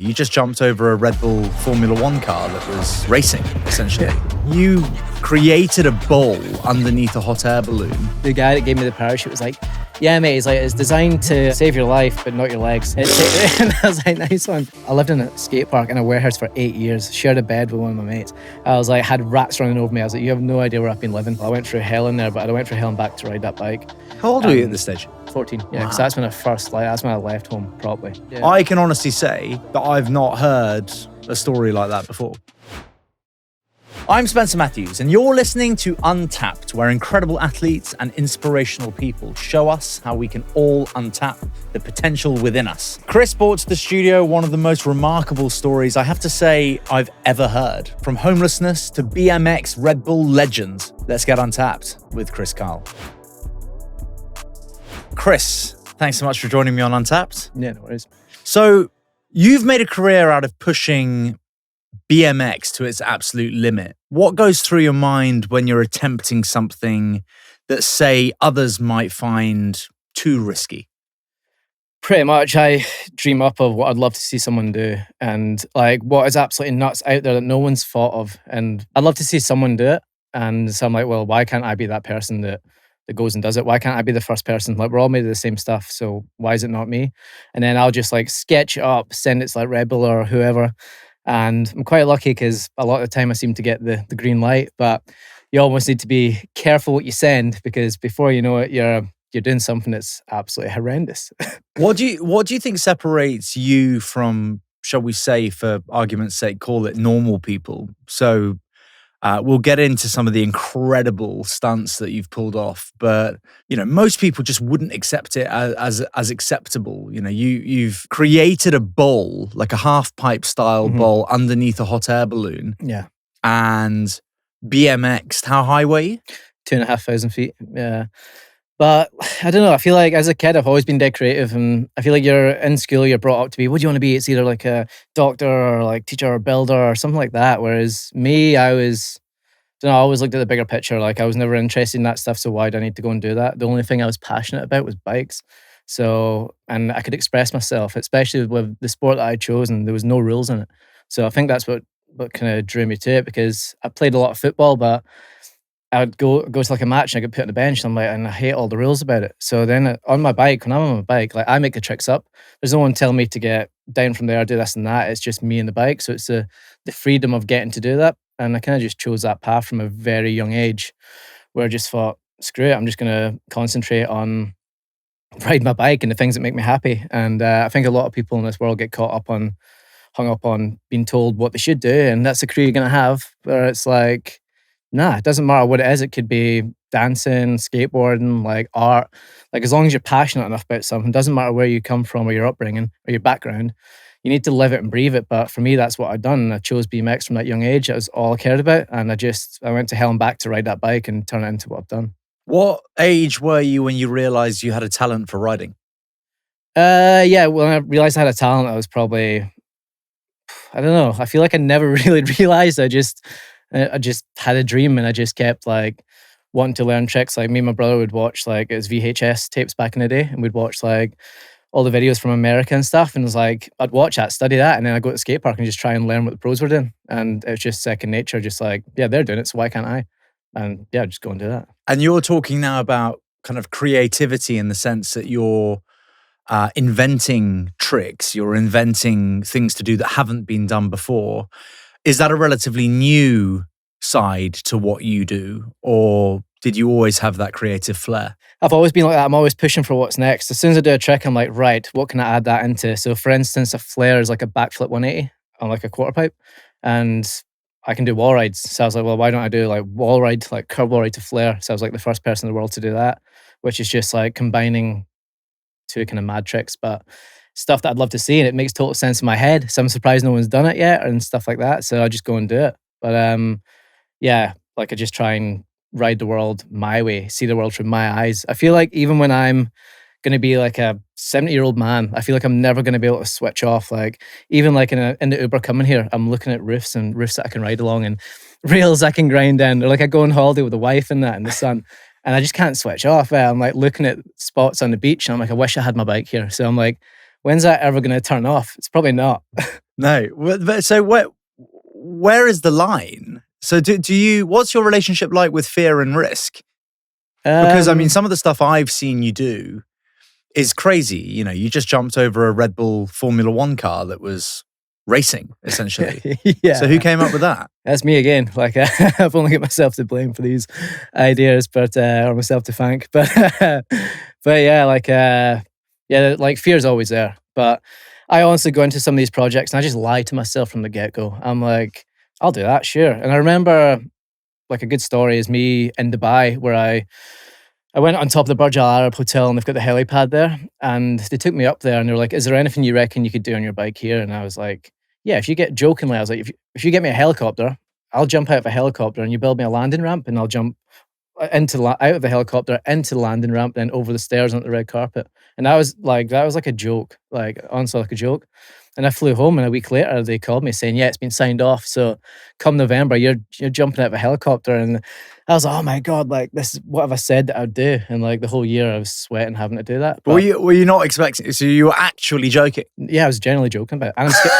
You just jumped over a Red Bull Formula One car that was racing, essentially. You created a bowl underneath a hot air balloon. The guy that gave me the parachute was like, yeah, mate, it's designed to save your life, but not your legs. And I was like, nice one. I lived in a skate park in a warehouse for 8 years, shared a bed with one of my mates. I was like, had rats running over me. I was like, you have no idea where I've been living. I went through hell in there, but I went through hell and back to ride that bike. How old were you at this stage? 14, yeah, because that's when that's when I left home properly. Yeah. I can honestly say that I've not heard a story like that before. I'm Spencer Matthews, and you're listening to Untapped, where incredible athletes and inspirational people show us how we can all untap the potential within us. Kriss brought to the studio one of the most remarkable stories I have to say I've ever heard. From homelessness to BMX Red Bull legends. Let's get untapped with Kriss Kyle. Kriss, thanks so much for joining me on Untapped. Yeah, no worries. So you've made a career out of pushing BMX to its absolute limit. What goes through your mind when you're attempting something that, say, others might find too risky? Pretty much, I dream up of what I'd love to see someone do, and like what is absolutely nuts out there that no one's thought of. And I'd love to see someone do it. And so I'm like, well, why can't I be that person that goes and does it? Why can't I be the first person? Like, we're all made of the same stuff, so why is it not me? And then I'll just like sketch it up, send it to like Red Bull or whoever. And I'm quite lucky because a lot of the time I seem to get the green light, but you almost need to be careful what you send, because before you know it, you're doing something that's absolutely horrendous. What do you think separates you from, shall we say, for argument's sake, call it normal people? So we'll get into some of the incredible stunts that you've pulled off, but most people just wouldn't accept it as acceptable. You've created a bowl, like a half pipe style bowl underneath a hot air balloon. Yeah. And BMX'd. How high were you? 2,500 feet. Yeah. But I don't know. I feel like as a kid, I've always been dead creative, and I feel like you're in school, you're brought up to be, what do you want to be? It's either like a doctor or like teacher or builder or something like that. Whereas me, I always looked at the bigger picture. Like, I was never interested in that stuff, so why do I need to go and do that? The only thing I was passionate about was bikes. So, and I could express myself, especially with the sport that I chose, and there was no rules in it. So I think that's what kind of drew me to it, because I played a lot of football, but I would go to like a match and I get put on the bench, and I hate all the rules about it. So then on my bike, when I'm on my bike, like, I make the tricks up. There's no one telling me to get down from there, do this and that. It's just me and the bike. So it's the freedom of getting to do that. And I kind of just chose that path from a very young age, where I just thought, screw it, I'm just going to concentrate on riding my bike and the things that make me happy. And I think a lot of people in this world get hung up on being told what they should do. And that's the career you're going to have, where it's like, nah, it doesn't matter what it is. It could be dancing, skateboarding, like art. Like, as long as you're passionate enough about something, it doesn't matter where you come from or your upbringing or your background, you need to live it and breathe it. But for me, that's what I'd done. I chose BMX from that young age. That was all I cared about. And I went to hell and back to ride that bike and turn it into what I've done. What age were you when you realized you had a talent for riding? Yeah, when I realized I had a talent, I was probably, I don't know. I feel like I never really realized. I just had a dream, and I just kept like wanting to learn tricks. Like, me and my brother would watch like, it was VHS tapes back in the day, and we'd watch like all the videos from America and stuff. And it was like, I'd watch that, study that, and then I'd go to the Skatepark and just try and learn what the pros were doing. And it was just second nature, just like, yeah, they're doing it, so why can't I? And yeah, just go and do that. And you're talking now about kind of creativity in the sense that you're inventing tricks, you're inventing things to do that haven't been done before. Is that a relatively new side to what you do, or did you always have that creative flair? I've always been like that. I'm always pushing for what's next. As soon as I do a trick, I'm like, right, what can I add that into? So for instance, a flare is like a backflip 180 on like a quarter pipe, and I can do wall rides. So I was like, well, why don't I do like wall ride, like curb wall ride to flare? So I was like the first person in the world to do that, which is just like combining two kind of mad tricks, but stuff that I'd love to see, and it makes total sense in my head. So I'm surprised no one's done it yet and stuff like that. So I just go and do it. But yeah, like, I just try and ride the world my way, see the world through my eyes. I feel like even when I'm going to be like a 70-year-old man, I feel like I'm never going to be able to switch off. Like, even like in the Uber coming here, I'm looking at roofs that I can ride along and rails I can grind in. Or like, I go on holiday with the wife and that in the sun, and I just can't switch off. I'm like looking at spots on the beach, and I'm like, I wish I had my bike here. So I'm like, when's that ever going to turn off? It's probably not. No. So where is the line? So do you, what's your relationship like with fear and risk? Because I mean, some of the stuff I've seen you do is crazy. You know, you just jumped over a Red Bull Formula One car that was racing, essentially. Yeah. So who came up with that? That's me again. Like I've only got myself to blame for these ideas, but or myself to thank. But yeah, like fear is always there. But I honestly go into some of these projects and I just lie to myself from the get-go. I'm like, I'll do that, sure. And I remember like a good story is me in Dubai where I went on top of the Burj Al Arab Hotel and they've got the helipad there. And they took me up there and they were like, is there anything you reckon you could do on your bike here? And I was like, yeah, if you get jokingly, I was like, if you get me a helicopter, I'll jump out of a helicopter and you build me a landing ramp and I'll jump out of the helicopter into the landing ramp, then over the stairs onto the red carpet. And that was like a joke, like honestly like a joke. And I flew home and a week later they called me saying, yeah, it's been signed off. So come November, you're jumping out of a helicopter. And I was like, oh my God, like this is what have I said that I'd do? And like the whole year I was sweating having to do that. But were you not expecting? So you were actually joking? Yeah, I was generally joking about it. And I'm scared,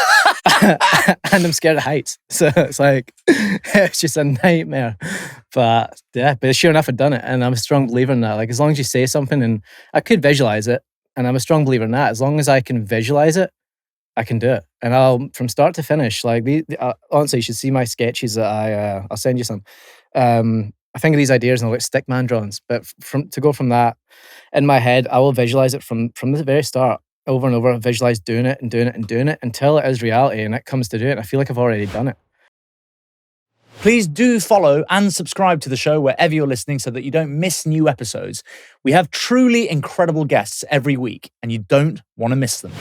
and I'm scared of heights. So it's like, it's just a nightmare. But yeah, but sure enough, I'd done it. And I'm a strong believer in that. Like as long as you say something and I could visualize it. And I'm a strong believer in that. As long as I can visualize it, I can do it. And I'll, from start to finish, like honestly, you should see my sketches that I'll send you some. I think of these ideas and I'll like stickman drawings, but to go from that in my head, I will visualize it from the very start, over and over, visualize doing it and doing it and doing it until it is reality and it comes to do it. And I feel like I've already done it. Please do follow and subscribe to the show wherever you're listening so that you don't miss new episodes. We have truly incredible guests every week and you don't want to miss them.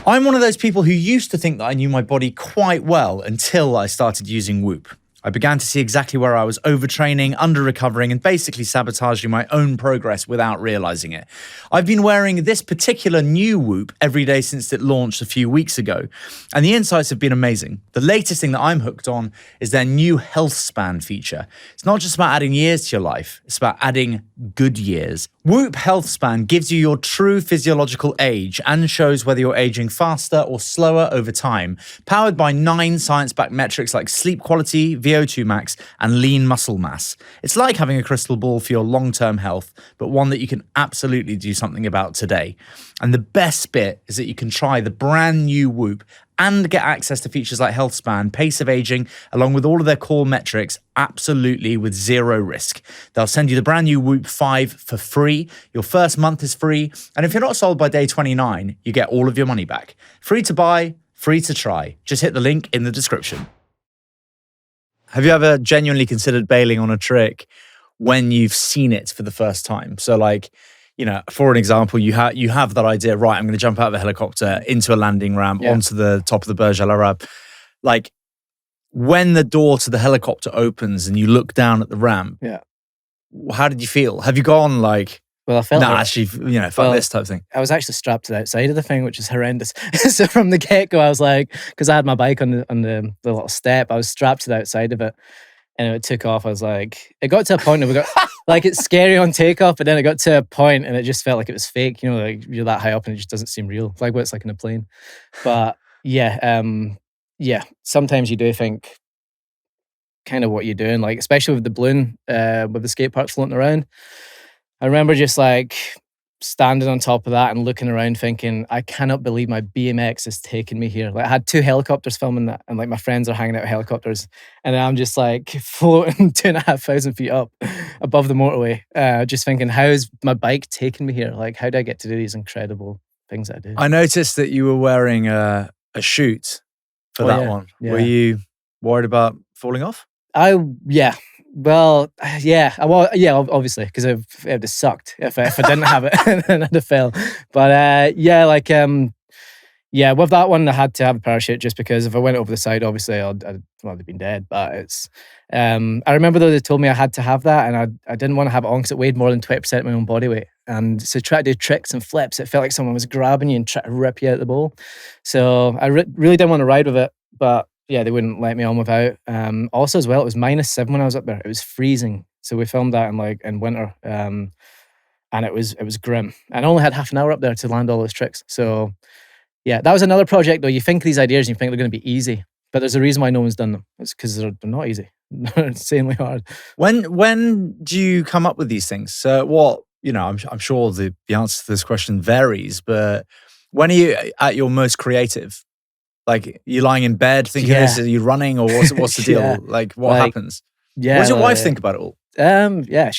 I'm one of those people who used to think that I knew my body quite well until I started using Whoop. I began to see exactly where I was overtraining, under-recovering, and basically sabotaging my own progress without realizing it. I've been wearing this particular new Whoop every day since it launched a few weeks ago, and the insights have been amazing. The latest thing that I'm hooked on is their new health span feature. It's not just about adding years to your life, it's about adding good years. Whoop Health Span gives you your true physiological age and shows whether you're aging faster or slower over time, powered by 9 science-backed metrics like sleep quality, VO2 max, and lean muscle mass. It's like having a crystal ball for your long-term health, but one that you can absolutely do something about today. And the best bit is that you can try the brand new Whoop and get access to features like health span, pace of aging, along with all of their core metrics, absolutely with zero risk. They'll send you the brand new Whoop 5 for free. Your first month is free. And if you're not sold by day 29, you get all of your money back. Free to buy, free to try. Just hit the link in the description. Have you ever genuinely considered bailing on a trick when you've seen it for the first time? So like, you know, for an example, you have that idea, right, I'm going to jump out of a helicopter into a landing ramp, onto the top of the Burj Al Arab. Like, when the door to the helicopter opens and you look down at the ramp, how did you feel? Have you gone like, well, I felt actually, you know, fuck this type of thing? I was actually strapped to the outside of the thing, which is horrendous. So from the get-go, I was like, because I had my bike on the little step, I was strapped to the outside of it. And it took off. I was like, it got to a point where we got like it's scary on takeoff, but then it got to a point and it just felt like it was fake. You know, like you're that high up and it just doesn't seem real, like what it's like in a plane. But yeah, sometimes you do think kind of what you're doing, like especially with the balloon, with the skate park floating around. I remember just like standing on top of that and looking around thinking, I cannot believe my BMX is taking me here. Like I had 2 helicopters filming that and like my friends are hanging out with helicopters and I'm just like floating 2,500 feet up above the motorway, just thinking, how is my bike taking me here? Like how do I get to do these incredible things that I do? I noticed that you were wearing a chute for that one. Yeah. Were you worried about falling off? Well, yeah, obviously, because it would have sucked if I didn't have it and I'd have fell. But with that one, I had to have a parachute just because if I went over the side, obviously, I'd have been dead. But it's, I remember though they told me I had to have that, and I didn't want to have it on because it weighed more than 20% of my own body weight. And so try to do tricks and flips, it felt like someone was grabbing you and trying to rip you out of the bowl. So I really didn't want to ride with it, but yeah, they wouldn't let me on without. Also as well, it was -7 when I was up there. It was freezing. So we filmed that in winter. And and it was grim. And I only had half an hour up there to land all those tricks. So yeah, that was another project though. You think these ideas and you think they're going to be easy, but there's a reason why no one's done them. It's because they're not easy. They're insanely hard. When do you come up with these things? I'm sure the answer to this question varies, but when are you at your most creative? Like, you're lying in bed thinking this, are you running, or what's the deal? Yeah. Like, what happens? Yeah. What does your wife think about it all? Yeah,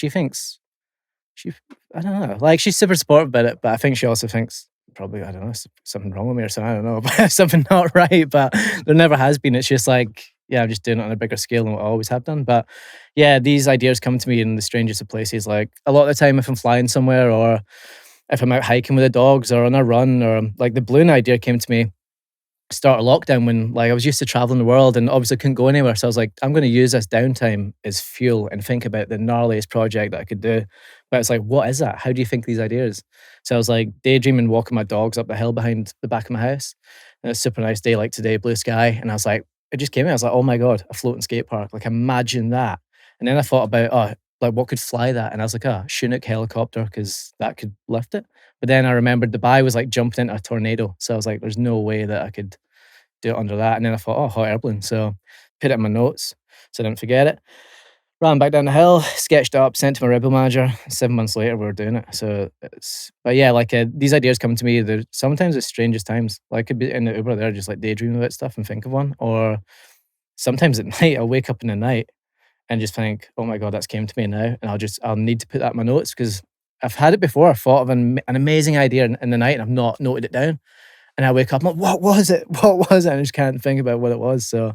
I don't know. Like, she's super supportive about it, but I think she also thinks probably, I don't know, something wrong with me or something. I don't know, but something not right. But there never has been. It's just like, yeah, I'm just doing it on a bigger scale than what I always have done. But yeah, these ideas come to me in the strangest of places. Like, a lot of the time, if I'm flying somewhere, or if I'm out hiking with the dogs, or on a run, or like the balloon idea came to me start of lockdown, when like I was used to traveling the world and obviously couldn't go anywhere. So I was like, I'm going to use this downtime as fuel and think about the gnarliest project that I could do. But it's like, what is that? How do you think these ideas? So I was like daydreaming, walking my dogs up the hill behind the back of my house. And it's a super nice day like today, blue sky. And I was like, it just came in. I was like, oh my God, a floating skate park. Like, imagine that. And then I thought about, like, what could fly that? And I was like, Chinook helicopter, because that could lift it. But then I remembered Dubai was like jumping into a tornado. So I was like, there's no way that I could do it under that. And then I thought, hot air balloon. So put it in my notes so I didn't forget it. Ran back down the hill, sketched it up, sent to my rebel manager. 7 months later, we were doing it. So but yeah, like these ideas come to me. They're sometimes the strangest times. Like, I could be in the Uber there, just like daydreaming about stuff and think of one. Or sometimes at night, I'll wake up in the night and just think, oh my God, that's came to me now. And I'll need to put that in my notes, because I've had it before. I've thought of an amazing idea in the night and I've not noted it down. And I wake up, I'm like, what was it? What was it? And I just can't think about what it was. So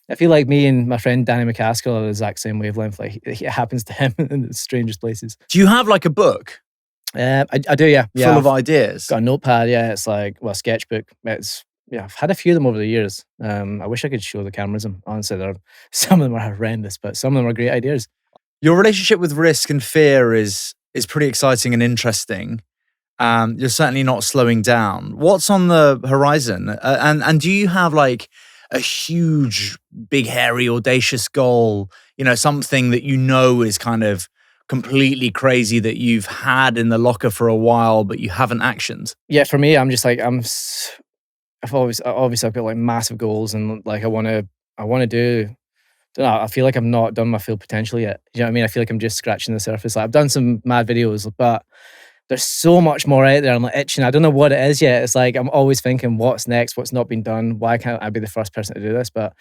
I feel like me and my friend Danny McCaskill are the exact same wavelength. Like, it happens to him in the strangest places. Do you have like a book? I do, yeah. Full of ideas? Got a notepad, yeah. It's like, well, a sketchbook. I've had a few of them over the years. I wish I could show the cameras them. Honestly, some of them are horrendous, but some of them are great ideas. Your relationship with risk and fear is pretty exciting and interesting. You're certainly not slowing down. What's on the horizon? And do you have like a huge, big, hairy, audacious goal? You know, something that you know is kind of completely crazy that you've had in the locker for a while, but you haven't actioned? Yeah, for me, I'm just like, I've always got like massive goals, and like I want to do. Don't know, I feel like I've not done my full potential yet. You know what I mean? I feel like I'm just scratching the surface. Like, I've done some mad videos, but there's so much more out there. I'm like itching. I don't know what it is yet. It's like I'm always thinking, what's next? What's not been done? Why can't I be the first person to do this? But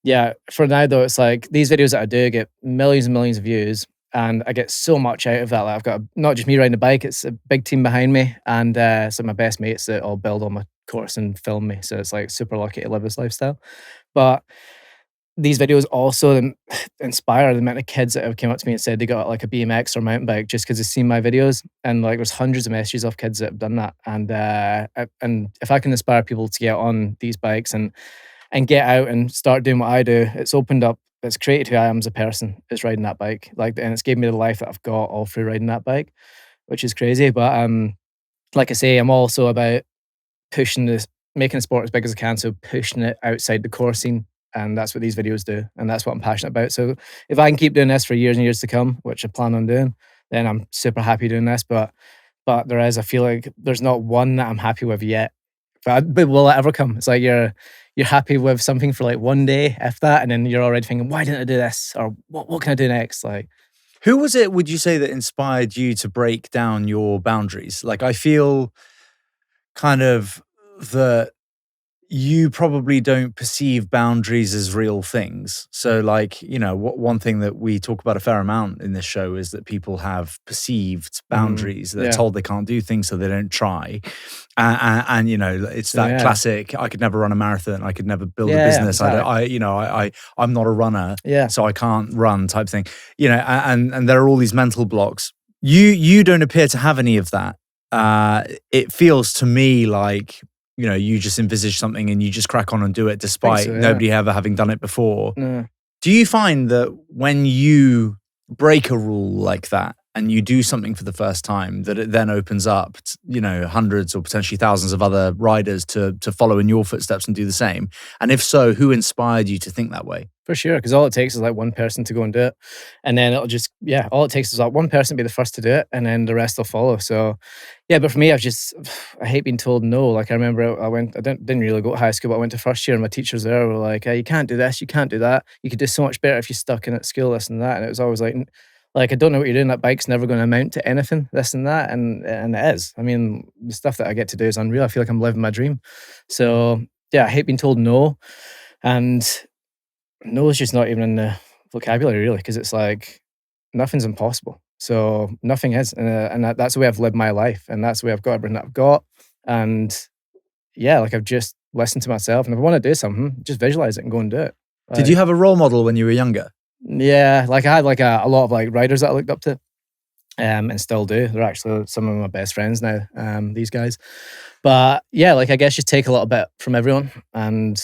yeah, for now though, it's like these videos that I do get millions and millions of views, and I get so much out of that. Like, I've got not just me riding a bike; it's a big team behind me, and some of my best mates that all build on my course and film me. So it's like super lucky to live this lifestyle. But these videos also inspire the amount of kids that have came up to me and said they got like a BMX or mountain bike just because they've seen my videos. And like, there's hundreds of messages of kids that have done that. And if I can inspire people to get on these bikes and get out and start doing what I do, it's opened up, it's created who I am as a person, is riding that bike. Like, and it's given me the life that I've got all through riding that bike, which is crazy. But like I say, I'm also about pushing this, making the sport as big as I can. So pushing it outside the core scene. And that's what these videos do. And that's what I'm passionate about. So if I can keep doing this for years and years to come, which I plan on doing, then I'm super happy doing this. But I feel like there's not one that I'm happy with yet. But will it ever come? It's like you're happy with something for like one day, if that, and then you're already thinking, why didn't I do this? Or what can I do next? Like, who was it, would you say, that inspired you to break down your boundaries? Like, I feel kind of that you probably don't perceive boundaries as real things. So like, you know, one thing that we talk about a fair amount in this show is that people have perceived boundaries. They're told they can't do things, so they don't try. And you know, it's that classic, I could never run a marathon, I could never build a business. Exactly. I'm not a runner, so I can't run type thing. You know, and there are all these mental blocks. You don't appear to have any of that. It feels to me like, you know, you just envisage something and you just crack on and do it despite nobody ever having done it before. No. Do you find that when you break a rule like that, and you do something for the first time, that it then opens up, hundreds or potentially thousands of other riders to follow in your footsteps and do the same? And if so, who inspired you to think that way? For sure, because all it takes is like one person to go and do it, and then it'll just all it takes is like one person to be the first to do it, and then the rest will follow. So, yeah, but for me, I hate being told no. Like I remember, I didn't really go to high school, but I went to first year, and my teachers there were like, "Hey, you can't do this, you can't do that. You could do so much better if you stuck in at school, this and that." And it was always like, I don't know what you're doing. That bike's never going to amount to anything, this and that, and it is. I mean, the stuff that I get to do is unreal. I feel like I'm living my dream. So yeah, I hate being told no, and no is just not even in the vocabulary really, because it's like nothing's impossible. So nothing is, and that's the way I've lived my life, and that's the way I've got everything that I've got. And yeah, like I've just listened to myself, and if I want to do something, just visualize it and go and do it. Did you have a role model when you were younger? Yeah, like I had like a lot of like riders that I looked up to, and still do. They're actually some of my best friends now, these guys. But yeah, like I guess just take a little bit from everyone and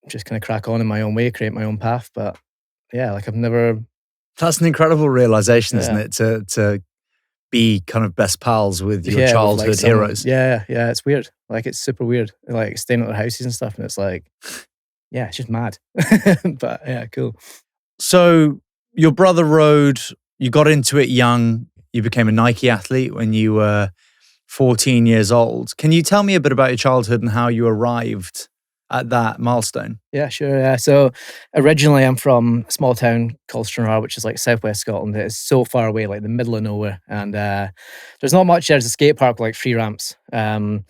just kind of crack on in my own way, create my own path. But yeah, like I've never... That's an incredible realization, isn't it? To be kind of best pals with your childhood with heroes. Yeah, it's weird. Like it's super weird. Like staying at their houses and stuff, and it's like, yeah, it's just mad. But yeah, cool. So your brother rode, you got into it young, you became a Nike athlete when you were 14 years old. Can you tell me a bit about your childhood and how you arrived at that milestone? Yeah, sure. Yeah. So originally I'm from a small town called Stranraer, which is like southwest Scotland. It's so far away, like the middle of nowhere. And there's not much. There's a skate park, like 3 ramps. But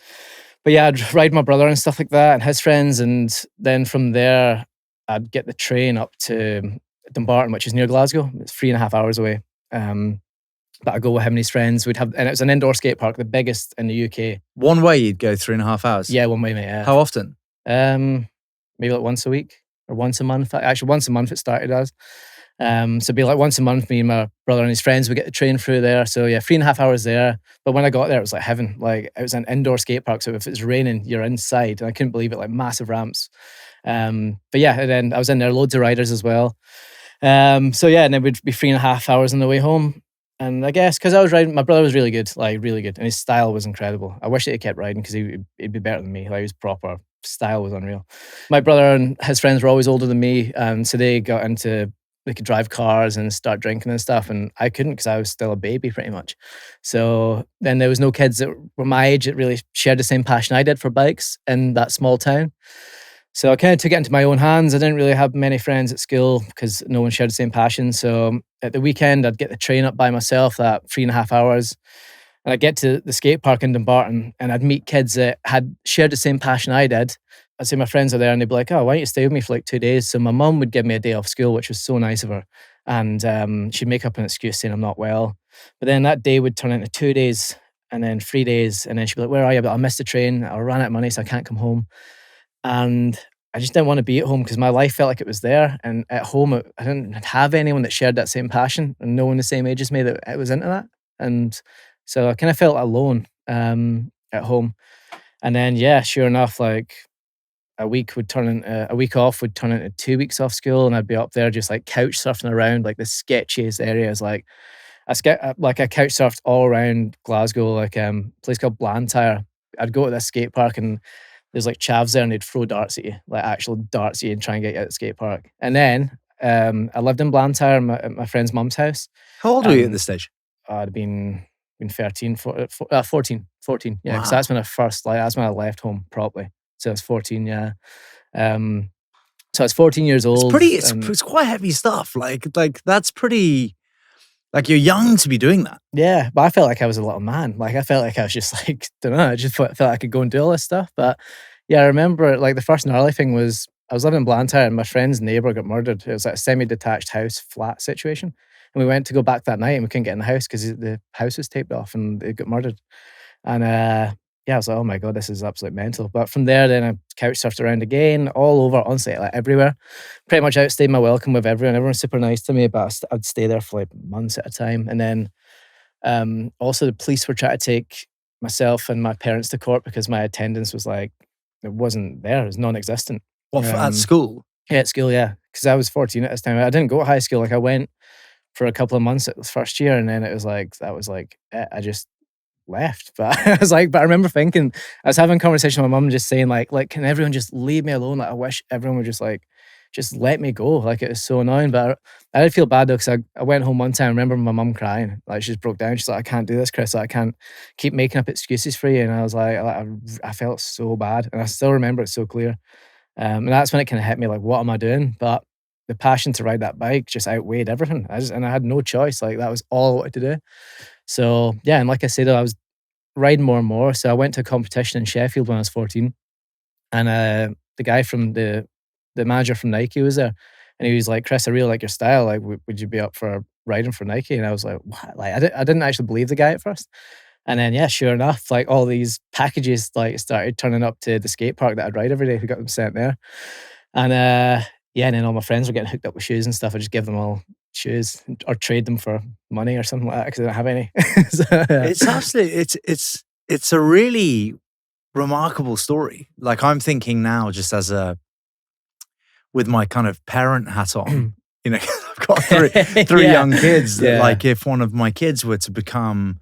yeah, I'd ride my brother and stuff like that and his friends. And then from there, I'd get the train up to Dumbarton, which is near Glasgow. It's 3.5 hours away. But I'd go with him and his friends. And it was an indoor skate park, the biggest in the UK. One way you'd go 3.5 hours? Yeah, one way, mate. Yeah. How often? Maybe like once a week or once a month. Actually, once a month it started as. So it'd be like once a month, me and my brother and his friends would get the train through there. So yeah, 3.5 hours there. But when I got there, it was like heaven. Like it was an indoor skate park. So if it's raining, you're inside. And I couldn't believe it, like massive ramps. But yeah, and then I was in there, loads of riders as well. So yeah, and then we'd be 3.5 hours on the way home. And I guess because I was riding, my brother was really good, and his style was incredible. I wish that he kept riding because he'd be better than me. Like he was proper, style was unreal. My brother and his friends were always older than me, and so they could drive cars and start drinking and stuff, and I couldn't because I was still a baby pretty much. So then there was no kids that were my age that really shared the same passion I did for bikes in that small town. So I kind of took it into my own hands. I didn't really have many friends at school because no one shared the same passion. So at the weekend, I'd get the train up by myself, that 3.5 hours. And I'd get to the skate park in Dumbarton and I'd meet kids that had shared the same passion I did. I'd say my friends are there and they'd be like, "Oh, why don't you stay with me for like 2 days?" So my mum would give me a day off school, which was so nice of her. And she'd make up an excuse saying I'm not well. But then that day would turn into 2 days and then 3 days. And then she'd be like, "Where are you?" But I missed the train. I ran out of money, so I can't come home. And I just didn't want to be at home because my life felt like it was there. And at home, I didn't have anyone that shared that same passion and no one the same age as me that was into that. And so I kind of felt alone at home. And then, yeah, sure enough, like a week off would turn into 2 weeks off school. And I'd be up there just like couch surfing around like the sketchiest areas. Like I couch surfed all around Glasgow, like a place called Blantyre. I'd go to this skate park and there's like chavs there and they'd throw darts at you, like actual darts at you and try and get you out of the skate park. And then I lived in Blantyre at my friend's mum's house. How old were you at this stage? I'd been 14. Yeah, because Wow. that's when I left home properly. So I was 14, yeah. So I was 14 years old. It's quite heavy stuff. Like that's pretty, like you're young to be doing that. Yeah, but I felt like I was a little man. Like I felt like I was just like, don't know, I just felt I could go and do all this stuff. But yeah, I remember like the first gnarly thing was I was living in Blantyre and my friend's neighbour got murdered. It was like a semi-detached house, flat situation. And we went to go back that night and we couldn't get in the house because the house was taped off and it got murdered. And yeah, I was like, oh my God, this is absolutely mental. But from there, then I couch surfed around again, all over, honestly, like everywhere. Pretty much outstayed my welcome with everyone. Everyone's super nice to me, but I'd stay there for like months at a time. And then also the police were trying to take myself and my parents to court because my attendance was like, it wasn't there, it was non-existent. What, at school? Yeah, at school, yeah. Because I was 14 at this time. I didn't go to high school. Like I went for a couple of months at the first year, and then it was like that was like it. I just left. But I was like, but I remember thinking, I was having a conversation with my mum, just saying like, can everyone just leave me alone? Like, I wish everyone would just let me go. Like, it was so annoying. But I did feel bad though, because I went home one time. I remember my mum crying. Like, she just broke down. She's like, I can't do this, Kriss. Like, I can't keep making up excuses for you. And I was like, I felt so bad, and I still remember it so clear. And that's when it kind of hit me, like, what am I doing? But the passion to ride that bike just outweighed everything. And I had no choice. Like, that was all I wanted to do. So yeah, and like I said, I was riding more and more. So I went to a competition in Sheffield when I was 14, and the guy from the manager from Nike was there, and he was like, Kriss, I really like your style. Like, would you be up for riding for Nike? And I was like, what? Like, I didn't actually believe the guy at first. And then, yeah, sure enough, like all these packages like started turning up to the skate park that I'd ride every day. We got them sent there. And yeah, and then all my friends were getting hooked up with shoes and stuff. I just give them all shoes or trade them for money or something like that because I didn't have any. So, yeah. It's actually it's a really remarkable story. Like, I'm thinking now, just as with my kind of parent hat on, you know, I've got three Yeah. young kids. That, Yeah. like, if one of my kids were to become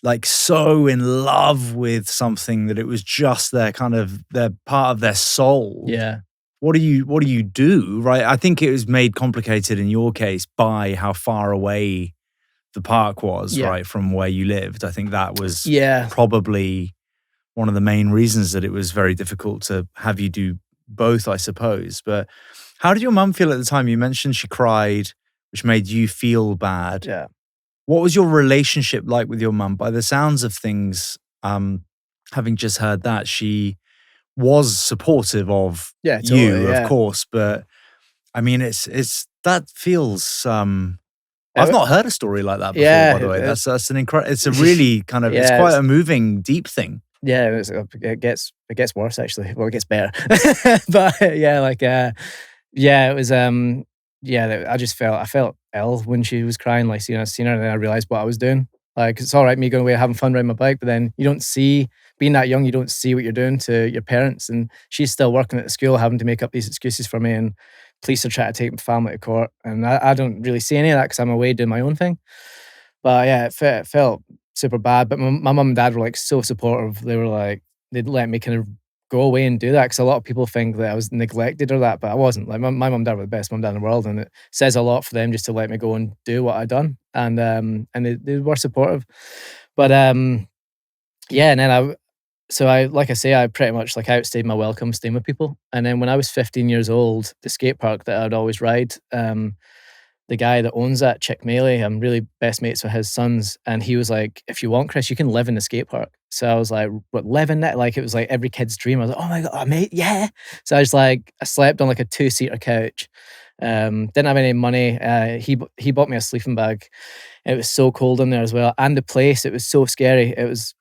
like so in love with something that it was just their part of their soul. Yeah. What do you do, right? I think it was made complicated in your case by how far away the park was, Yeah. right, from where you lived. I think that was Yeah. probably one of the main reasons that it was very difficult to have you do both, I suppose. But how did your mum feel at the time? You mentioned she cried, which made you feel bad. Yeah. What was your relationship like with your mum? By the sounds of things, having just heard that, she was supportive of Yeah, totally, you, yeah. of course. But I mean, it's that feels. I've not heard a story like that before. Yeah, by the way, it's- that's an incredible. It's a really kind of. Yeah, it's quite it's- a moving, deep thing. Yeah, it gets worse actually. Well, it gets better. But yeah, like yeah, it was yeah, I felt ill when she was crying. Like, you know, I seen her and then I realized what I was doing. Like, it's all right me going away having fun riding my bike, but then you don't see, being that young, you don't see what you're doing to your parents. And she's still working at the school, having to make up these excuses for me, and police are trying to take my family to court. And I don't really see any of that because I'm away doing my own thing. But yeah, it felt super bad. But my mum and dad were like so supportive. They were like, they'd let me kind of go away and do that, because a lot of people think that I was neglected or that, but I wasn't. Like, my mum and dad were the best mum and dad in the world, and it says a lot for them just to let me go and do what I'd done. And they were supportive. But yeah, and then like I say, I pretty much like outstayed my welcome staying with people. And then when I was 15 years old, the skate park that I'd always ride, the guy that owns that, Chick Mealy, I'm really best mates with his sons, and he was like, if you want, Kriss, you can live in the skate park. So I was like, what, live in it? Like, it was like every kid's dream. I was like, oh my God, mate, yeah. So I slept on like a 2-seater couch. Didn't have any money. He bought me a sleeping bag. It was so cold in there as well. And the place, it was so scary. It was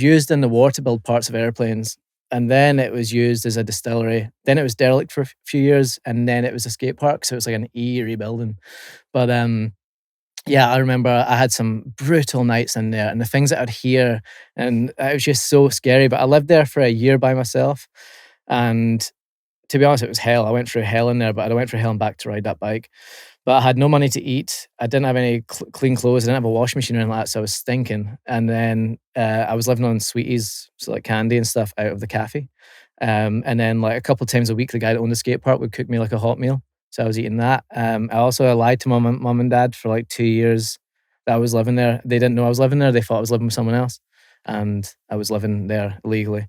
used in the war to build parts of airplanes. And then it was used as a distillery. Then it was derelict for a few years, and then it was a skate park. So it was like an eerie building. But yeah, I remember I had some brutal nights in there, and the things that I'd hear, and it was just so scary. But I lived there for a year by myself, and to be honest, it was hell. I went through hell in there, but I went through hell and back to ride that bike. But I had no money to eat. I didn't have any clean clothes. I didn't have a washing machine or anything like that, so I was stinking. And then I was living on sweeties, so like candy and stuff, out of the cafe. And then like a couple of times a week, the guy that owned the skate park would cook me like a hot meal. So I was eating that. I lied to my mum and dad for like 2 years that I was living there. They didn't know I was living there. They thought I was living with someone else, and I was living there illegally.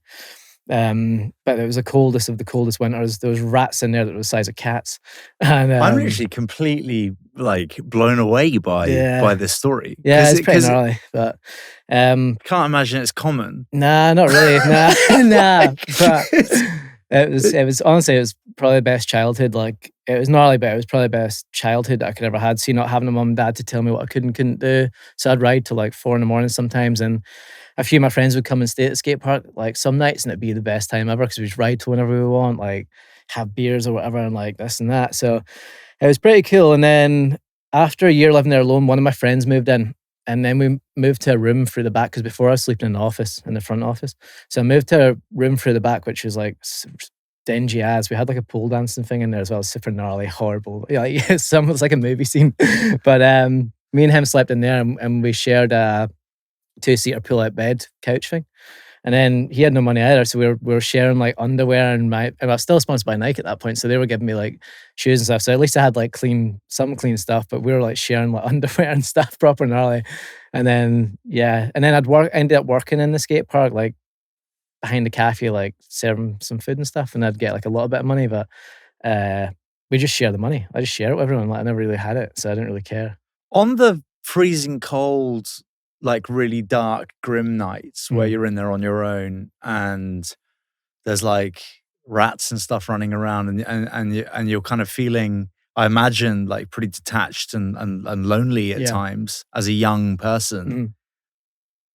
But it was the coldest of the coldest winters. There was rats in there that were the size of cats. And I'm actually completely like blown away by this story. Yeah, it's pretty gnarly. But can't imagine it's common. Nah, not really. Nah. But it was honestly, it was probably the best childhood. Like, it was gnarly, but it was probably the best childhood that I could ever had. See, not having a mum and dad to tell me what I could and couldn't do. So I'd ride till like 4 a.m. sometimes, and a few of my friends would come and stay at the skate park like some nights, and it'd be the best time ever because we just ride to whenever we want, like have beers or whatever, and like this and that. So it was pretty cool. And then after a year living there alone, one of my friends moved in, and then we moved to a room through the back, because before I was sleeping in the office, in the front office. So I moved to a room through the back, which was like dingy as. We had like a pole dancing thing in there as well, super gnarly, horrible. Yeah, it's almost like a movie scene. But me and him slept in there, and we shared a 2-seater pull-out bed couch thing. And then he had no money either, so we were sharing like underwear, and I was still sponsored by Nike at that point, so they were giving me like shoes and stuff. So at least I had like some clean stuff, but we were like sharing like underwear and stuff, proper gnarly. And then ended up working in the skate park, like behind the cafe, like serving some food and stuff, and I'd get like a little bit of money, but we just share the money. I just share it with everyone. Like I never really had it, so I didn't really care. On the freezing cold, like really dark, grim nights where you're in there on your own and there's like rats and stuff running around and you're kind of feeling, I imagine, like pretty detached and lonely at times as a young person.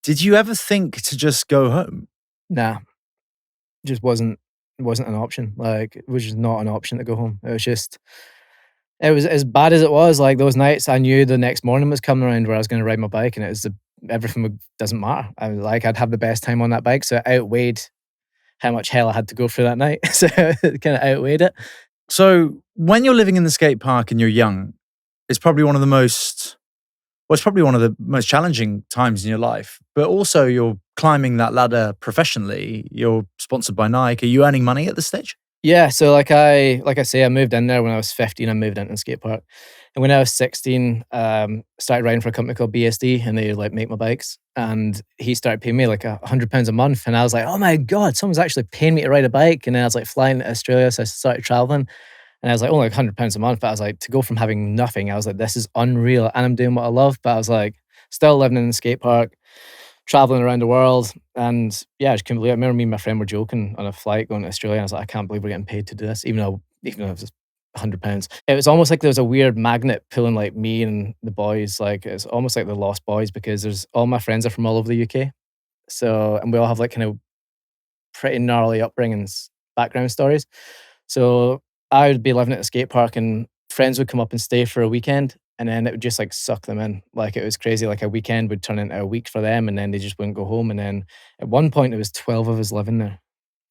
Did you ever think to just go home? Nah, just wasn't an option. Like it was just not an option to go home. It was as bad as it was. Like those nights, I knew the next morning was coming around where I was going to ride my bike, and everything doesn't matter. I'd have the best time on that bike, so it outweighed how much hell I had to go through that night. So it kind of outweighed it. So when you're living in the skate park and you're young, it's probably one of the most challenging times in your life. But also you're climbing that ladder professionally. You're sponsored by Nike. Are you earning money at this stage? Yeah, so like I say, I moved in there when I was 15. I moved into the skate park, and when I was 16, started riding for a company called BSD, and they like make my bikes. And he started paying me like £100 a month, and I was like, oh my god, someone's actually paying me to ride a bike. And then I was like flying to Australia, so I started traveling, and I was like, only like £100 a month. But I was like, to go from having nothing, I was like, this is unreal, and I'm doing what I love. But I was like, still living in the skate park, traveling around the world, and yeah, I just couldn't believe it. I remember me and my friend were joking on a flight going to Australia, and I was like, I can't believe we're getting paid to do this, even though it was just £100. It was almost like there was a weird magnet pulling like me and the boys. Like it's almost like the Lost Boys, because there's all my friends are from all over the UK, and we all have like kind of pretty gnarly upbringings, background stories. So I would be living at a skate park, and friends would come up and stay for a weekend, and then it would just like suck them in. Like it was crazy. Like a weekend would turn into a week for them, and then they just wouldn't go home. And then at one point, it was 12 of us living there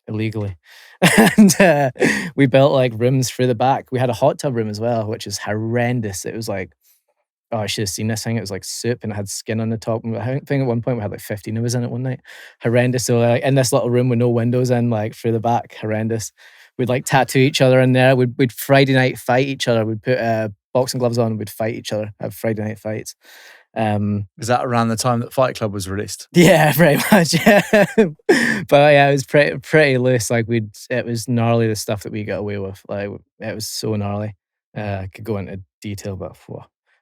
illegally. And we built like rooms through the back. We had a hot tub room as well, which is horrendous. It was like, oh, I should have seen this thing. It was like soup and it had skin on the top. And I think at one point we had like 15 of us in it one night. Horrendous. So like in this little room with no windows in, like through the back, horrendous. We'd like tattoo each other in there. We'd Friday night fight each other. We'd put boxing gloves on. We'd fight each other. Have Friday night fights. Is that around the time that Fight Club was released? Yeah, pretty much. Yeah, but yeah, it was pretty loose. Like it was gnarly, the stuff that we got away with. Like it was so gnarly. I could go into detail, but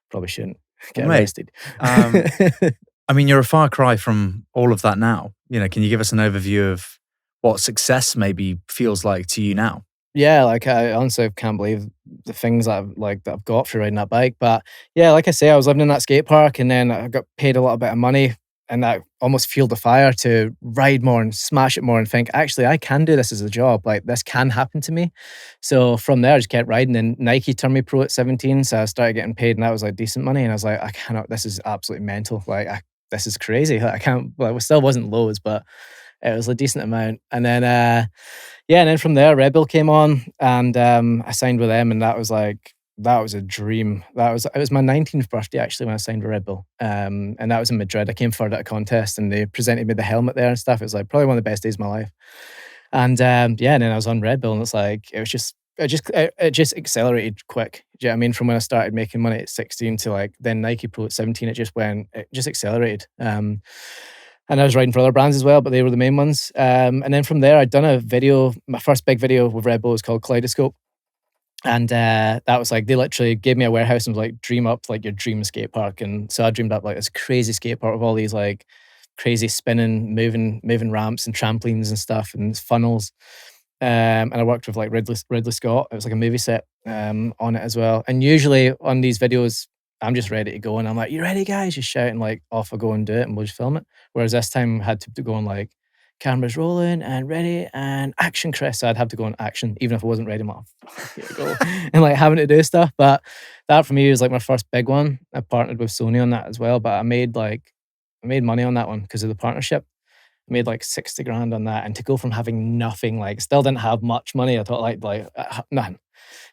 probably shouldn't get arrested. I mean, you're a far cry from all of that now. You know, can you give us an overview of what success maybe feels like to you now? Yeah, like I honestly can't believe the things that I've got for riding that bike. But yeah, like I say, I was living in that skate park, and then I got paid a little bit of money, and that almost fueled the fire to ride more and smash it more and think, actually, I can do this as a job. Like this can happen to me. So from there, I just kept riding, and Nike turned me pro at 17. So I started getting paid, and that was like decent money. And I was like, I cannot, this is absolutely mental. Like this is crazy. Like, I can't, well, it still wasn't loads, but it was a decent amount. And then, and then from there, Red Bull came on, and I signed with them, and that was a dream. It was my 19th birthday actually when I signed with Red Bull, and that was in Madrid. I came third at a contest, and they presented me the helmet there and stuff. It was like probably one of the best days of my life. And and then I was on Red Bull, and it's like it just accelerated quick. Do you know what I mean? From when I started making money at 16 to like then Nike Pro at 17, it just accelerated. And I was riding for other brands as well, but they were the main ones. And then from there, I'd done a video. My first big video with Red Bull was called Kaleidoscope. And that was like, they literally gave me a warehouse and was like, dream up like your dream skate park. And so I dreamed up like this crazy skate park with all these like crazy spinning, moving ramps and trampolines and stuff and funnels. And I worked with like Ridley Scott. It was like a movie set on it as well. And usually on these videos, I'm just ready to go, and I'm like, you ready, guys? Just shouting like, off I go and do it, and we'll just film it. Whereas this time I had to go on like, cameras rolling and ready and action, Kriss. So I'd have to go on action, even if I wasn't ready. I'm like, here we go. And like having to do stuff. But that for me was like my first big one. I partnered with Sony on that as well, but I made money on that one because of the partnership. made like 60 grand on that. And to go from having nothing, like still didn't have much money. I thought like none.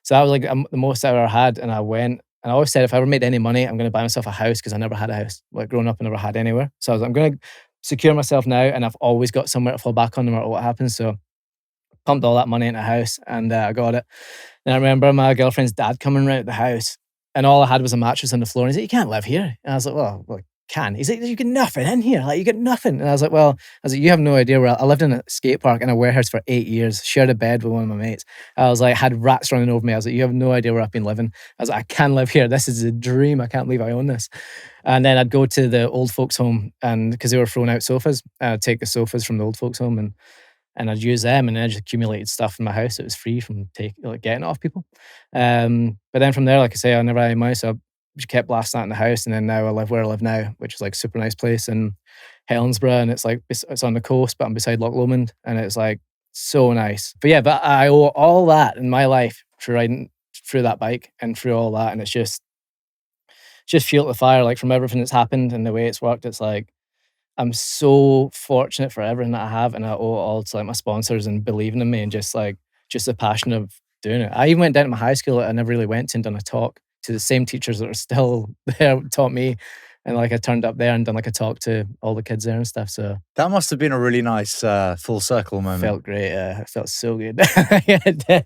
So that was like the most I ever had. And I went, and I always said, if I ever made any money, I'm going to buy myself a house, because I never had a house. Like growing up, I never had anywhere. So I was like, I'm going to secure myself now, and I've always got somewhere to fall back on no matter what happens. So pumped all that money into a house, and I got it. And I remember my girlfriend's dad coming around the house, and all I had was a mattress on the floor. And he's like, "You can't live here." And I was like, "Well, I can." He's like, "You get nothing in here. Like, you get nothing." And I was like, "You have no idea where I lived in a skate park in a warehouse for 8 years, shared a bed with one of my mates." I was like, had rats running over me. I was like, "You have no idea where I've been living." I was like, "I can live here. This is a dream. I can't believe I own this." And then I'd go to the old folks' home, and because they were throwing out sofas, I'd take the sofas from the old folks' home and I'd use them, and then I just accumulated stuff in my house that was free from getting it off people. But then from there, like I say, I never had any money, so I just kept blasting that in the house. And then now I live where I live now, which is like a super nice place in Helensburgh, and it's like it's on the coast, but I'm beside Loch Lomond, and it's like so nice. But yeah, but I owe all that in my life for riding through that bike and through all that, and it's just fuel to the fire. Like from everything that's happened and the way it's worked, it's like I'm so fortunate for everything that I have, and I owe it all to like my sponsors and believing in me, and just the passion of doing it. I even went down to my high school that I never really went to and done a talk to the same teachers that are still there, taught me, and like I turned up there and done like a talk to all the kids there and stuff. So That must have been a really nice full circle moment. felt great. It felt so good. Yeah, it did.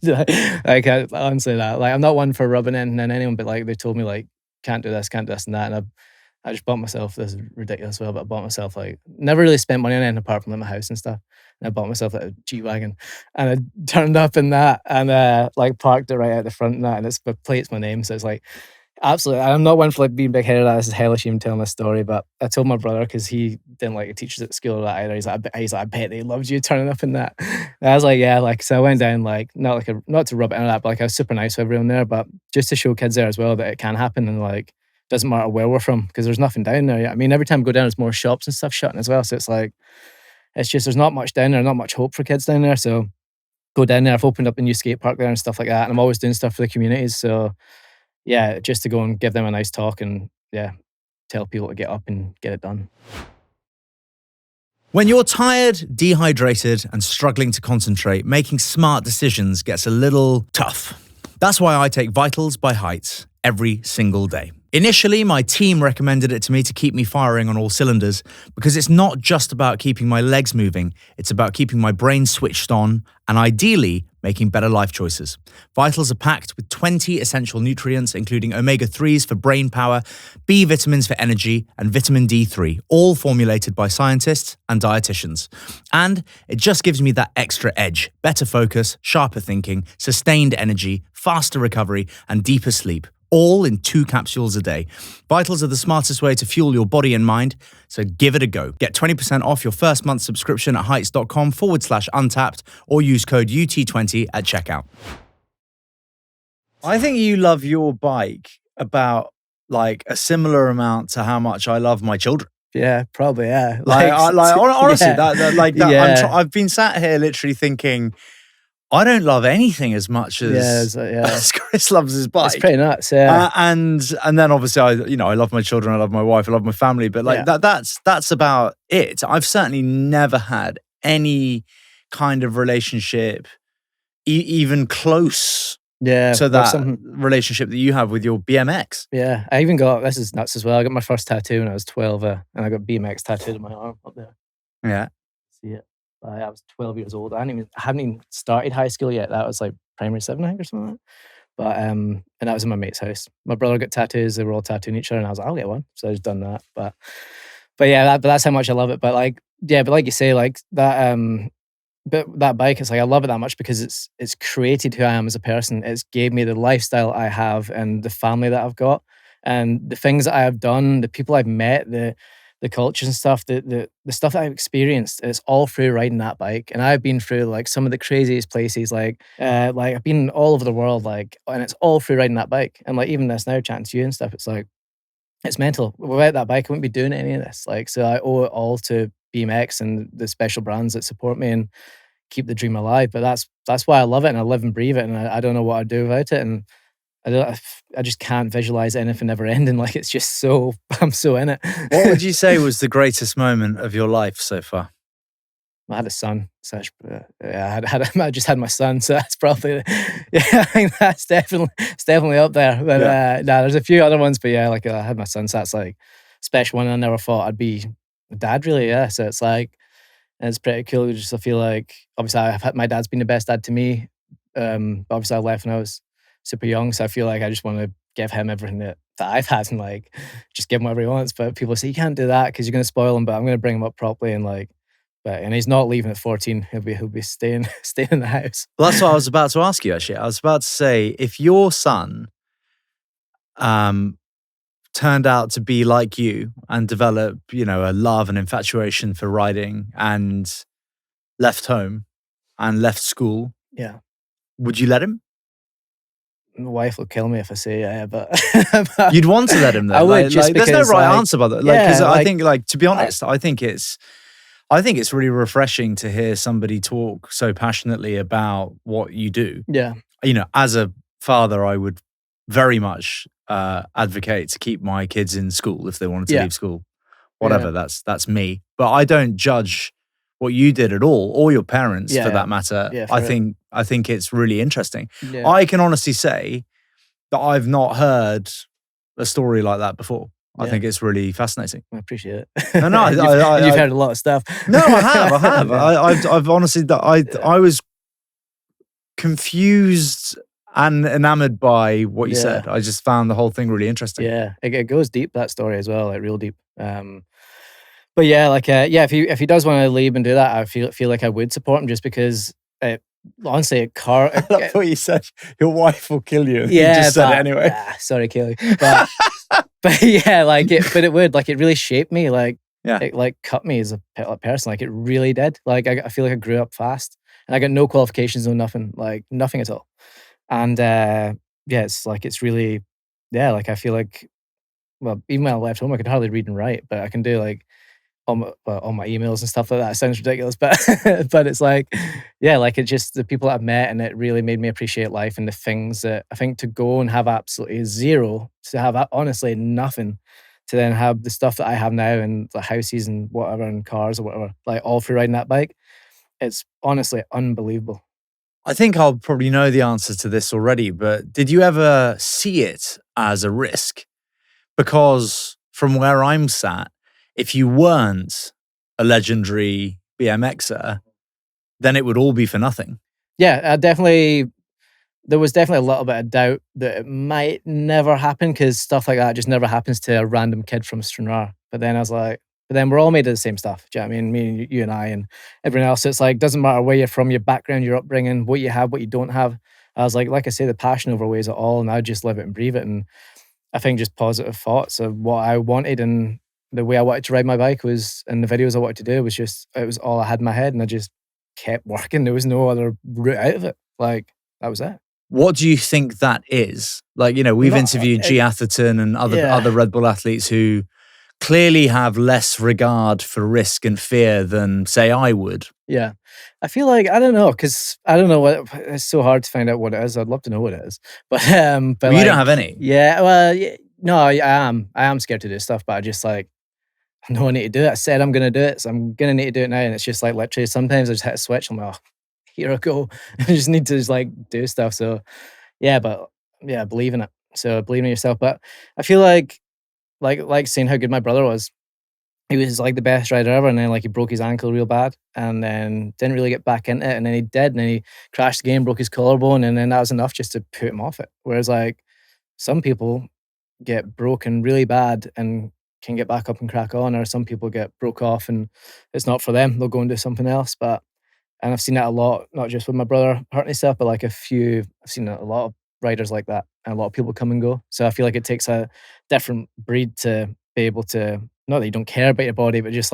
Like honestly, that like I'm not one for rubbing anything in anyone, but like they told me like can't do this, and that, and I just bought myself, this is ridiculous, well, but I bought myself like, never really spent money on anything apart from like my house and stuff. And I bought myself like a G-Wagon, and I turned up in that, and like parked it right out the front and that, and it's the plate's my name, so it's like absolutely. I'm not one for like being big-headed. This is hellish even telling this story, but I told my brother, because he didn't like the teachers at school or that either. He's like, I bet they loved you turning up in that. And I was like, yeah, like so I went down like not to rub it in or that, but like I was super nice with everyone there, but just to show kids there as well that it can happen, and like doesn't matter where we're from, because there's nothing down there yet. I mean, every time I go down, there's more shops and stuff shutting as well. So it's like, it's just, there's not much down there, not much hope for kids down there. So go down there. I've opened up a new skate park there and stuff like that. And I'm always doing stuff for the communities. So yeah, just to go and give them a nice talk and yeah, tell people to get up and get it done. When you're tired, dehydrated, and struggling to concentrate, making smart decisions gets a little tough. That's why I take Vitals by Heights every single day. Initially, my team recommended it to me to keep me firing on all cylinders, because it's not just about keeping my legs moving, it's about keeping my brain switched on and ideally making better life choices. Vitals are packed with 20 essential nutrients, including omega-3s for brain power, B vitamins for energy, and vitamin D3, all formulated by scientists and dietitians. And it just gives me that extra edge, better focus, sharper thinking, sustained energy, faster recovery, and deeper sleep, all in 2 capsules a day. Vitals are the smartest way to fuel your body and mind, so give it a go. Get 20% off your first month subscription at heights.com/untapped or use code UT20 at checkout. I think you love your bike about like a similar amount to how much I love my children. Yeah, probably, yeah. Honestly, yeah. I've been sat here literally thinking, I don't love anything as much as, as Kriss loves his bike. It's pretty nuts, yeah. And then obviously I love my children, I love my wife, I love my family, but like that's about it. I've certainly never had any kind of relationship even close to that relationship that you have with your BMX. Yeah, I even got, this is nuts as well, I got my first tattoo when I was 12 and I got BMX tattooed on my arm up there. Yeah. See it? I was 12 years old. I hadn't even started high school yet. That was like primary 7, I think, or something like that. But and that was in my mate's house. My brother got tattoos. They were all tattooing each other, and I was like, I'll get one. So I just done that. But yeah, that's how much I love it. But like you say, like that but that bike, it's like I love it that much because it's created who I am as a person. It's gave me the lifestyle I have and the family that I've got and the things that I have done, the people I've met, the cultures and stuff, the stuff that I've experienced, it's all through riding that bike. And I've been through like some of the craziest places, like I've been all over the world, like, and it's all through riding that bike. And like even this now, chatting to you and stuff, it's like, it's mental. Without that bike, I wouldn't be doing any of this. Like, so I owe it all to BMX and the special brands that support me and keep the dream alive. But that's why I love it and I live and breathe it. And I don't know what I'd do without it. And I just can't visualize anything ever ending. Like it's just I'm so in it. What would you say was the greatest moment of your life so far? I had a son, so yeah, I just had my son, so that's probably yeah. I think that's definitely up there. But no, there's a few other ones, but yeah, like I had my son, so that's like special one. I never thought I'd be a dad, really. Yeah, so it's like it's pretty cool. Just I feel like obviously my dad's been the best dad to me. But obviously I left when I was super young, so I feel like I just want to give him everything that I've had and like just give him whatever he wants. But people say you can't do that because you're going to spoil him. But I'm going to bring him up properly and like. And he's not leaving at 14. He'll be staying in the house. Well, that's what I was about to ask you. Actually, I was about to say, if your son, turned out to be like you and develop, a love and infatuation for riding, and left home and left school, Yeah, would you let him? my wife will kill me if I say yeah, but You'd want to let him, though. I would, just there's no because, right like, answer, by that. yeah, Because I like, think, to be honest, I think it's really refreshing to hear somebody talk so passionately about what you do. yeah, As a father, I would very much advocate to keep my kids in school if they wanted to Yeah. leave school. Whatever, that's me. But I don't judge what you did at all, or your parents Yeah, for yeah. that matter. Yeah, I for think it's really interesting. yeah. I can honestly say that I've not heard a story like that before. I Yeah. think it's really fascinating. I appreciate it. No, you've heard a lot of stuff. No, I have. Yeah. I've honestly, I was confused and enamored by what you Yeah. said. I just found the whole thing really interesting. Yeah, it goes deep, that story as well, like real deep. But yeah, like yeah, if he does want to leave and do that, I feel like I would support him just because honestly, a car. I love what you said. Your wife will kill you. Yeah, You just said it anyway. Sorry, Kaylee. But yeah, it would it really shaped me. Like Yeah. it like cut me as a person. Like it really did. Like I feel like I grew up fast, and I got no qualifications, no nothing, like nothing at all. And yeah, it's really like I feel like, well, even when I left home, I could hardly read and write, but I can do like all my emails and stuff like that. It sounds ridiculous, but but it's like, yeah, like it's just the people that I've met, and it really made me appreciate life and the things that I think to go and have absolutely zero, to have honestly nothing, to then have the stuff that I have now and the houses and whatever and cars or whatever, like all through riding that bike. It's honestly unbelievable. I think I'll probably know the answer to this already, but did you ever see it as a risk? Because from where I'm sat, if you weren't a legendary BMXer, then it would all be for nothing. Yeah, there was definitely a little bit of doubt that it might never happen because stuff like that just never happens to a random kid from Stranraer. But then I was like, but then we're all made of the same stuff. Do you know what I mean? Me, you and I, and everyone else. It's like, doesn't matter where you're from, your background, your upbringing, what you have, what you don't have. I was like I say, the passion overweighs it all, and I just live it and breathe it. And I think just positive thoughts of what I wanted and the way I wanted to ride my bike was, and the videos I wanted to do was just, it was all I had in my head, and I just kept working. There was no other route out of it. Like, that was it. What do you think that is? Like, we've interviewed G. Atherton and other Red Bull athletes who clearly have less regard for risk and fear than, say, I would. Yeah. I feel like, I don't know, because I don't know what, it's so hard to find out what it is. I'd love to know what it is. But Well, you don't have any. Yeah, well, yeah, no, I am scared to do stuff, but I just like, no, I need to do it. I said I'm going to do it, so I'm going to need to do it now. And it's just like literally sometimes I just hit a switch. I'm like, oh, here I go. I just need to just like do stuff. So yeah, but yeah, believe in it. So believe in yourself. But I feel like seeing how good my brother was. He was like the best rider ever, and then like he broke his ankle real bad, and then didn't really get back into it, and then he did, and then he crashed the game, broke his collarbone, and then that was enough just to put him off it. Whereas like some people get broken really bad and can get back up and crack on, or some people get broke off and it's not for them. They'll go and do something else. And I've seen that a lot, not just with my brother hurting himself, but like I've seen a lot of riders like that, and a lot of people come and go. So I feel like it takes a different breed to be able to, not that you don't care about your body, but just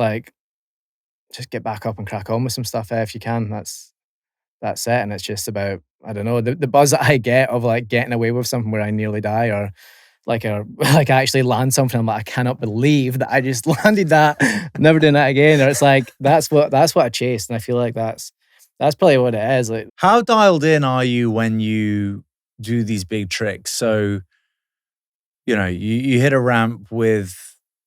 get back up and crack on with some stuff if you can. That's it. And it's just about, I don't know, the buzz that I get of like getting away with something where I nearly die, or like I actually land something. I'm like, I cannot believe that I just landed that. Never doing that again. Or it's like that's what I chased, and I feel like that's probably what it is. Like, how dialed in are you when you do these big tricks? So, you hit a ramp with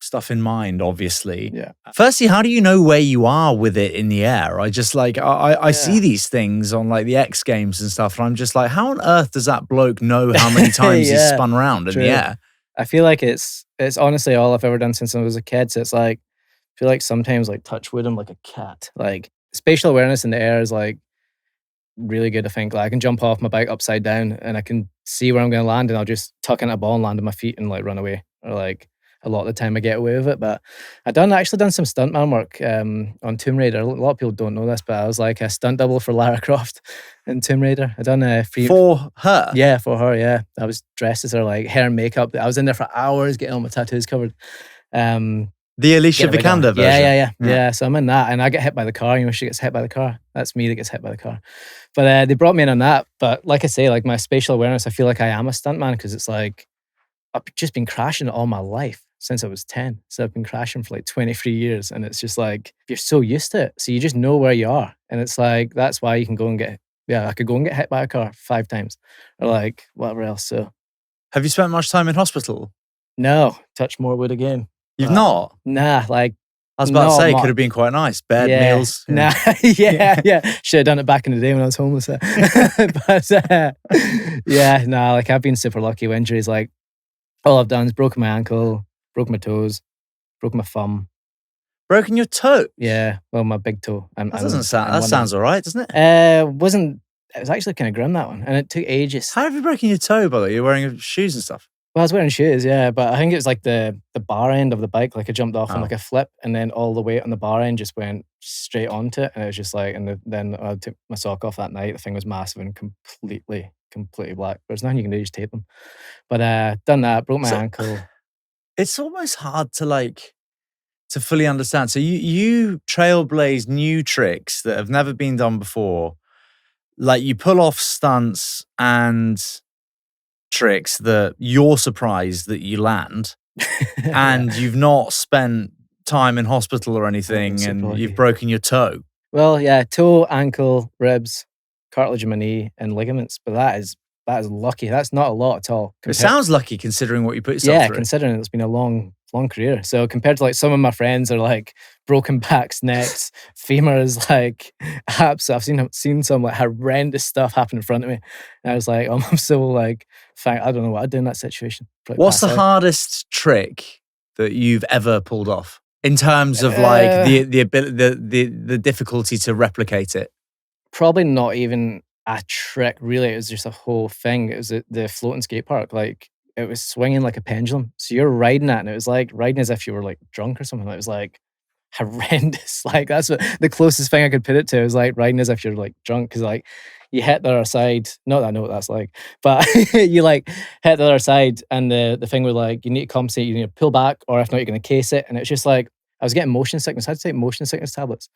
stuff in mind, obviously. Yeah. Firstly, how do you know where you are with it in the air? I just like, I see these things on like the X Games and stuff, and I'm just like, how on earth does that bloke know how many times he's spun around in the air? I feel like it's honestly all I've ever done since I was a kid. So it's like, I feel like sometimes like touch wood, I'm like a cat. Like spatial awareness in the air is like really good. I think like I can jump off my bike upside down and I can see where I'm going to land, and I'll just tuck in a ball and land on my feet and like run away. Or like a lot of the time I get away with it. But I actually done some stuntman work on Tomb Raider. A lot of people don't know this, but I was like a stunt double for Lara Croft in Tomb Raider. I done a free for her. Yeah, for her. Yeah, I was dressed as her, like hair and makeup. I was in there for hours getting all my tattoos covered. The Alicia Vikander version. Yeah. So I'm in that, and I get hit by the car. You know, she gets hit by the car. That's me that gets hit by the car. But they brought me in on that. But like I say, like my spatial awareness, I feel like I am a stuntman because it's like I've just been crashing all my life since I was 10. So I've been crashing for like 23 years, and it's just like you're so used to it, so you just know where you are, and it's like that's why you can go and get. Yeah, I could go and get hit by a car 5 times, or like whatever else. So, have you spent much time in hospital? No, touch more wood again. You've not? Nah, like I was about to say, could have been quite nice. Bed meals. Yeah. Nah, yeah. Should have done it back in the day when I was homeless. But like I've been super lucky with injuries. Like all I've done is broken my ankle, broken my toes, broken my thumb. Broken your toe? Yeah, well, my big toe. That sounds all right, doesn't it? It was actually kind of grim, that one, and it took ages. How have you broken your toe, by the way? You're wearing shoes and stuff. Well, I was wearing shoes, yeah, but I think it was like the bar end of the bike. Like I jumped off on like a flip, and then all the weight on the bar end just went straight onto it, and it was just like, and then I took my sock off that night. The thing was massive and completely black. There's nothing you can do, just tape them. But done that, broke my ankle. It's almost hard to fully understand. So you trailblaze new tricks that have never been done before. Like you pull off stunts and tricks that you're surprised that you land, and you've not spent time in hospital or anything, and you've broken your toe. Well, yeah, toe, ankle, ribs, cartilage in my knee, and ligaments. But that is lucky. That's not a lot at all. It sounds lucky considering what you put yourself through. Yeah, considering it's been a long career. So compared to like some of my friends are like broken backs, necks, femurs, like abs. I've seen some like horrendous stuff happen in front of me. And I was like, I'm so like, I don't know what I'd do in that situation. What's the hardest trick that you've ever pulled off in terms of like the difficulty to replicate it? Probably not even a trick, really. It was just a whole thing. It was the floating skate park. Like it was swinging like a pendulum. So you're riding that, and it was like riding as if you were like drunk or something. It was like horrendous. Like that's what the closest thing I could put it to is like riding as if you're like drunk, because like you hit the other side. Not that I know what that's like, but you like hit the other side, and the thing with like you need to compensate. You need to pull back, or if not, you're going to case it. And it's just like I was getting motion sickness. I had to take motion sickness tablets.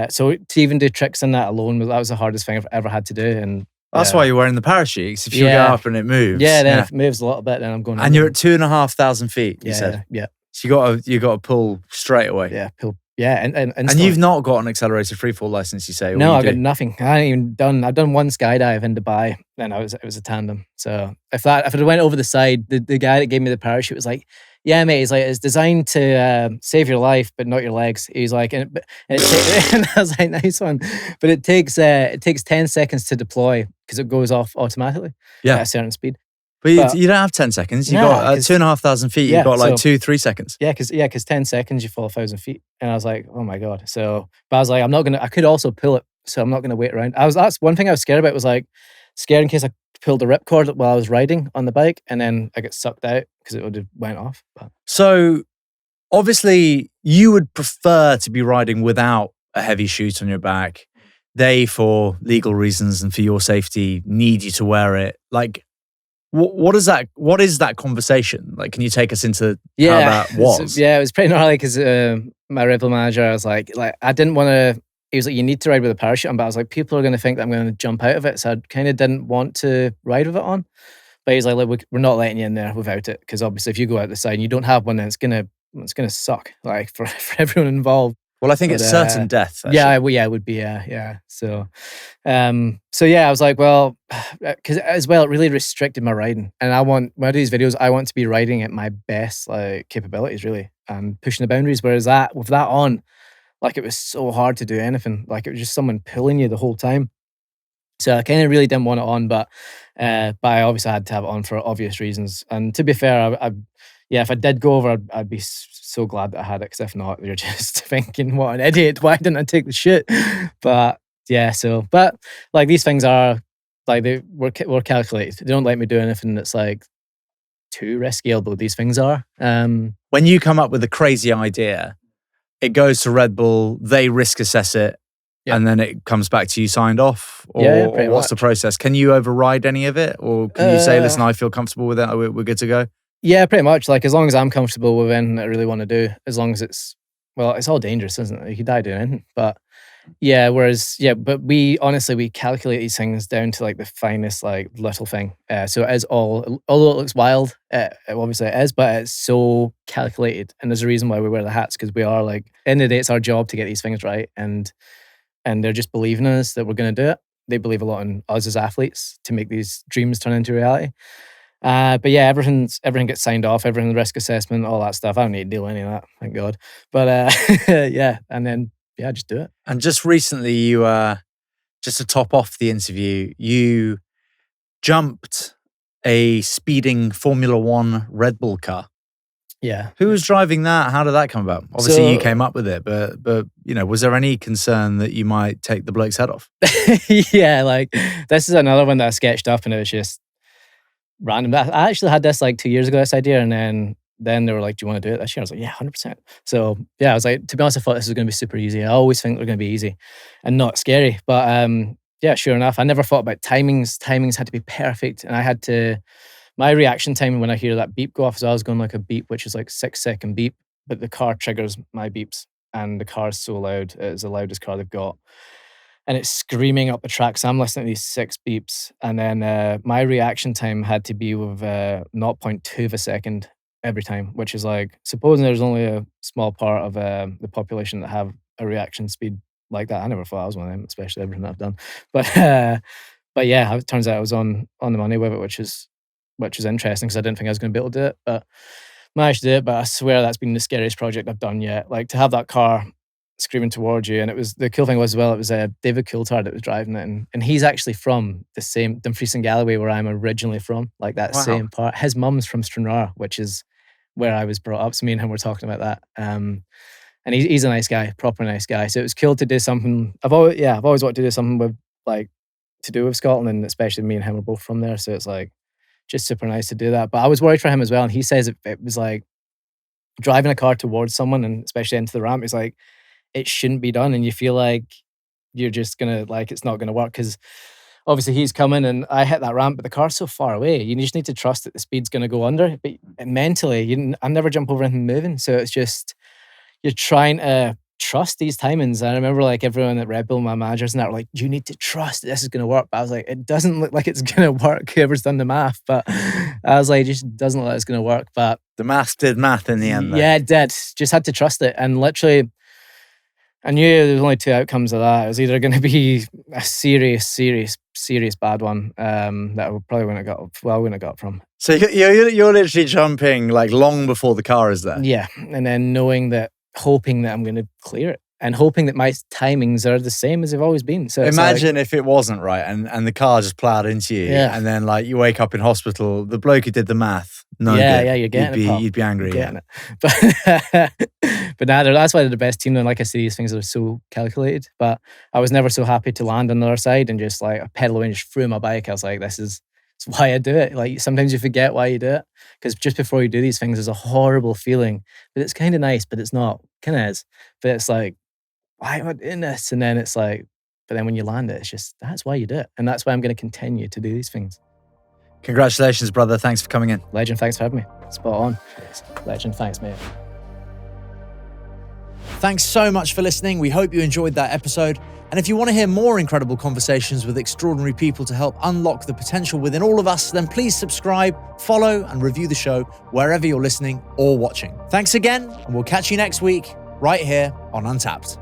So to even do tricks in that alone, that was the hardest thing I've ever had to do. And that's why you're wearing the parachutes. If you go up and it moves, then if it moves a little bit, then I'm going. And you're at 2,500 feet. You said, yeah. So you got to pull straight away. Yeah, pull. Yeah, and you've not got an accelerated freefall license, you say? No, I got nothing. I hadn't even done. I've done one skydive in Dubai, and it was a tandem. So if it went over the side, the guy that gave me the parachute was like, "Yeah, mate." He's like, "It's designed to save your life, but not your legs." He's like, and I was like, "Nice one," but it takes 10 seconds to deploy because it goes off automatically at a certain speed. But you don't have 10 seconds. You got 2,500 feet. You've got like 2-3 seconds. Yeah, because 10 seconds you fall 1,000 feet, and I was like, oh my god. So, but I was like, I'm not gonna. I could also pull it, so I'm not gonna wait around. That's one thing I was scared about. Was like scared in case I pulled the ripcord while I was riding on the bike, and then I get sucked out because it would have went off. But. So, obviously, you would prefer to be riding without a heavy chute on your back. They, for legal reasons and for your safety, need you to wear it. Like. What is that conversation? Like, can you take us into how that was? It was pretty gnarly because my rebel manager, I was like I didn't want to. He was like, you need to ride with a parachute on, but I was like, people are going to think that I'm going to jump out of it, so I kind of didn't want to ride with it on. But he's like, look, we're not letting you in there without it, because obviously if you go out the side and you don't have one, then it's gonna suck, like for everyone involved. Well, I think it's certain death. Actually. Yeah, it would be, yeah. So yeah, I was like, well, because as well, it really restricted my riding. And when I do these videos, I want to be riding at my best like capabilities, really, and pushing the boundaries. Whereas with that on, like it was so hard to do anything. Like it was just someone pulling you the whole time. So I kind of really didn't want it on, but I obviously had to have it on for obvious reasons. And to be fair, yeah, if I did go over, I'd be so glad that I had it. Because if not, you're just thinking, "What an idiot! Why didn't I take the shit?" But yeah, but like these things are like we're calculated. They don't let me do anything that's like too risky. Although these things are. When you come up with a crazy idea, it goes to Red Bull. They risk assess it. Yep. And then it comes back to you signed off? Or what's the process? Can you override any of it? Or can you say, listen, I feel comfortable with that, we're good to go? Yeah, pretty much. Like, as long as I'm comfortable with anything I really want to do, as long as it's all dangerous, isn't it? You could die doing anything. But yeah, but we calculate these things down to like the finest, like little thing. So it is although it looks wild, obviously it is, but it's so calculated. And there's a reason why we wear the hats, because we are like, in the day, it's our job to get these things right. And they're just believing in us that we're going to do it. They believe a lot in us as athletes to make these dreams turn into reality. But yeah, everything gets signed off, everything, risk assessment, all that stuff. I don't need to deal with any of that, thank God. But yeah, and then just do it. And just recently, you just to top off the interview, you jumped a speeding Formula One Red Bull car. Yeah. Who was driving that? How did that come about? Obviously, you came up with it, but was there any concern that you might take the bloke's head off? Yeah, like this is another one that I sketched up, and it was just random. I actually had this like 2 years ago, this idea, and then they were like, "Do you want to do it this year?" I was like, "Yeah, 100%." So yeah, I was like, to be honest, I thought this was going to be super easy. I always think they're going to be easy and not scary, but yeah, sure enough, I never thought about timings. Timings had to be perfect, and I had to. My reaction time when I hear that beep go off is I was going like a beep, which is like 6-second beep, but the car triggers my beeps, and the car is so loud. It's the loudest car they've got. And it's screaming up the track. So I'm listening to these 6 beeps. And then my reaction time had to be with 0.2 of a second every time, which is like, supposing there's only a small part of the population that have a reaction speed like that. I never thought I was one of them, especially everything that I've done. But yeah, it turns out I was on the money with it, which is interesting, because I didn't think I was going to be able to do it, but managed to do it. But I swear that's been the scariest project I've done yet. Like, to have that car screaming towards you, and the cool thing was as well, it was David Coulthard that was driving it, and he's actually from the same Dumfries and Galloway where I'm originally from, like that same part. His mum's from Stranraer, which is where I was brought up. So me and him were talking about that. And he's a nice guy, proper nice guy. So it was cool to do something. I've always wanted to do something with like to do with Scotland, and especially me and him are both from there. So it's like just super nice to do that. But I was worried for him as well. And he says it was like driving a car towards someone, and especially into the ramp, it's like, it shouldn't be done. And you feel like you're just going to, like, it's not going to work, because obviously he's coming and I hit that ramp, but the car's so far away. You just need to trust that the speed's going to go under. But mentally, I never jump over anything moving. So it's just, you're trying to trust these timings. And I remember like everyone at Red Bull, my managers and that, were like, you need to trust that this is going to work. But I was like, it doesn't look like it's going to work. Whoever's done the math. But I was like, it just doesn't look like it's going to work. But the math did math in the end, though. Yeah, it did. Just had to trust it. And literally, I knew there was only 2 outcomes of that. It was either going to be a serious bad one that I probably wouldn't have got from. So you're literally jumping like long before the car is there. Yeah, and then hoping that I'm going to clear it, and hoping that my timings are the same as they've always been. So imagine if it wasn't right, and the car just plowed into you, and then like you wake up in hospital, the bloke who did the math, you're getting it. You'd be angry. You're getting it. But now that's why they're the best team. And like I say, these things are so calculated. But I was never so happy to land on the other side and just like a pedal away and just threw my bike. I was like, it's why I do it. Like sometimes you forget why you do it, because just before you do these things, there's a horrible feeling, but it's kind of nice, but it's not. Kind of is, but it's like, why am I doing this? And then it's like, but then when you land it, it's just, that's why you do it. And that's why I'm going to continue to do these things. Congratulations, brother. Thanks for coming in. Legend, thanks for having me. Spot on. Legend, thanks, mate. Thanks so much for listening. We hope you enjoyed that episode. And if you want to hear more incredible conversations with extraordinary people to help unlock the potential within all of us, then please subscribe, follow, and review the show wherever you're listening or watching. Thanks again, and we'll catch you next week. right here on Untapped.